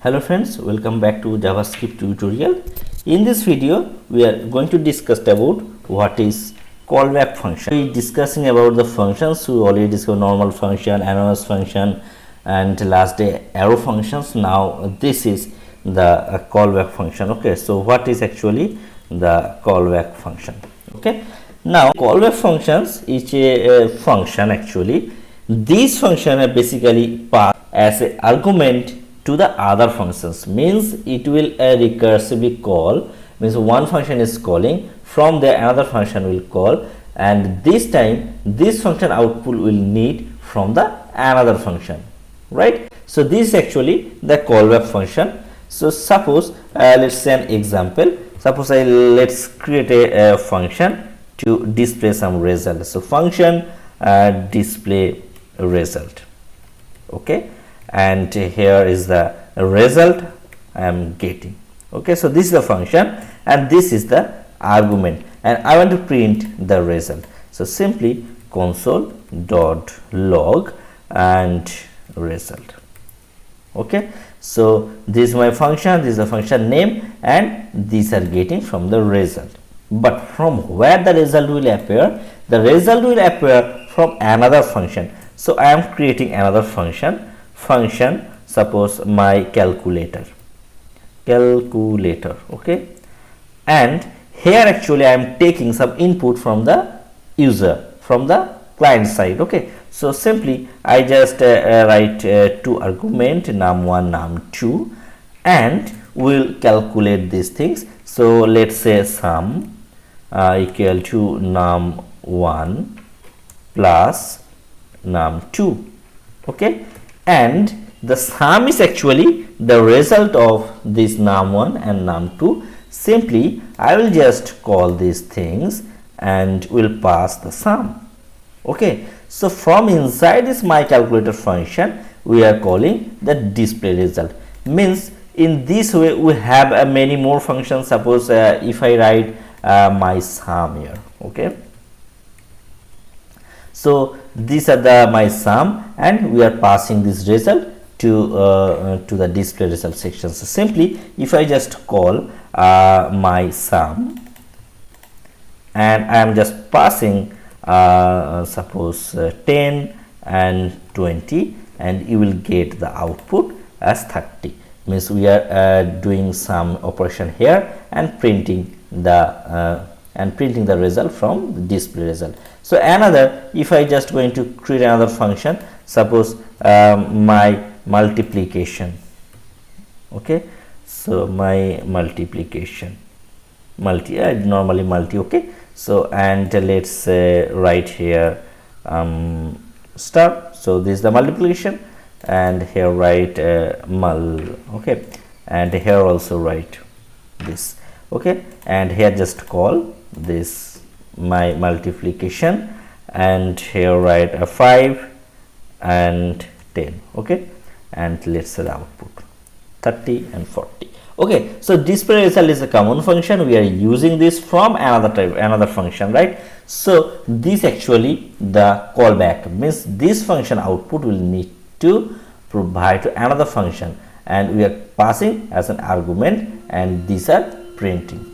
Hello friends, welcome back to JavaScript tutorial. In this video, we are going to discuss about what is callback function. We are discussing about the functions. We already discussed normal function, anonymous function, and last day arrow functions. Now this is the callback function. Okay, so what is actually the callback function? Okay, now callback functions is a function actually. These functions are basically passed as an argument to the other functions, means it will recursively call, means one function is calling, from there another function will call, and this time this function output will need from the another function, right? So this is actually the callback function. So suppose let's say an example. Suppose let's create a function to display some result. So function display result, okay, and here is the result I am getting. Okay, so this is the function and this is the argument, and I want to print the result. So simply console.log and result. Okay, so this is my function, this is the function name, and these are getting from the result. But from where the result will appear? The result will appear from another function. So I am creating another function, suppose my calculator, okay, and here actually I am taking some input from the user, from the client side. Okay, so simply I just write two argument, num1 num2, and we'll calculate these things. So let's say sum equal to num1 plus num2, okay, and the sum is actually the result of this num1 and num2. Simply I will just call these things and will pass the sum. Okay, so from inside this my calculator function we are calling the display result, means in this way we have many more functions. Suppose if I write my sum here, okay, so these are the my sum and we are passing this result to the display result section. So simply if I just call my sum and I am just passing suppose 10 and 20, and you will get the output as 30, means we are doing some operation here and printing the result from the display result. So another, if I just going to create another function, suppose my multiplication, okay, so my multiplication, normally multi, okay, so and let's write here star. So this is the multiplication, and here write okay, and here also write this, okay, and here just call this my multiplication, and here write a 5 and 10, okay, and let's say the output 30 and 40. Okay, so display result is a common function. We are using this from another function, right? So this actually the callback, means this function output will need to provide to another function, and we are passing as an argument, and these are printing.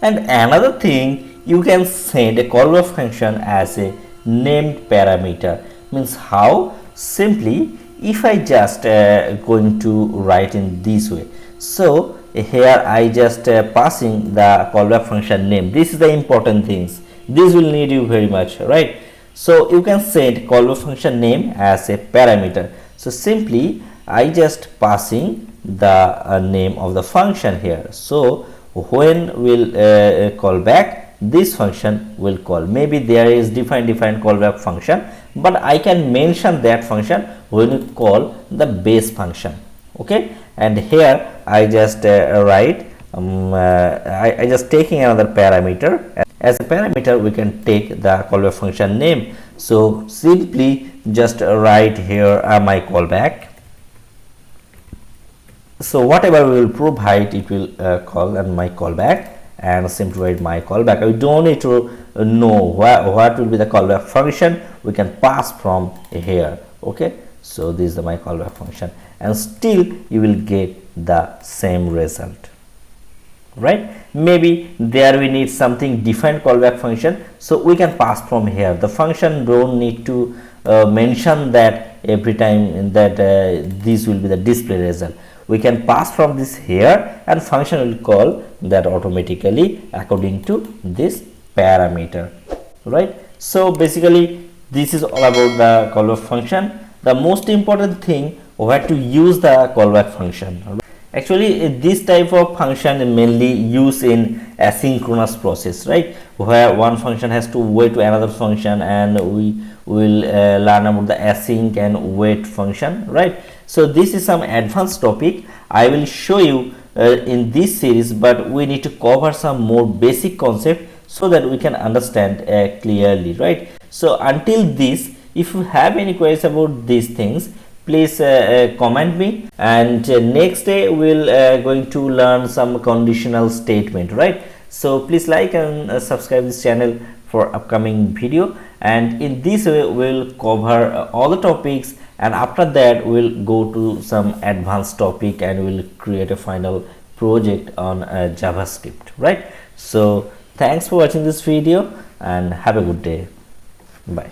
And another thing, you can send a callback function as a named parameter. Means how? Simply if I just going to write in this way. So here I just passing the callback function name. This is the important things. This will need you very much, right? So you can send callback function name as a parameter. So simply I just passing the name of the function here. So when we'll call back, this function will call. Maybe there is different callback function, but I can mention that function when you call the base function, okay. And here I just write I just taking another parameter. As a parameter we can take the callback function name. So simply just write here my callback. So whatever we will provide, it will call and my callback, and simply write my callback. We don't need to know what will be the callback function. We can pass from here, okay. So this is my callback function, and still you will get the same result, right? Maybe there we need something defined callback function, so we can pass from here. The function don't need to mention that every time that this will be the display result. We can pass from this here and function will call that automatically according to this parameter, right? So basically this is all about the callback function. The most important thing, where to use the callback function. Actually this type of function is mainly used in asynchronous process, right, where one function has to wait to another function, and we will learn about the async and wait function, right? So this is some advanced topic I will show you in this series, but we need to cover some more basic concept so that we can understand clearly, right? So until this, if you have any queries about these things, please comment me, and next day we'll going to learn some conditional statement, right? So please like and subscribe this channel for upcoming video, and in this way we'll cover all the topics, and after that we'll go to some advanced topic and we'll create a final project on JavaScript, right? So thanks for watching this video and have a good day. Bye.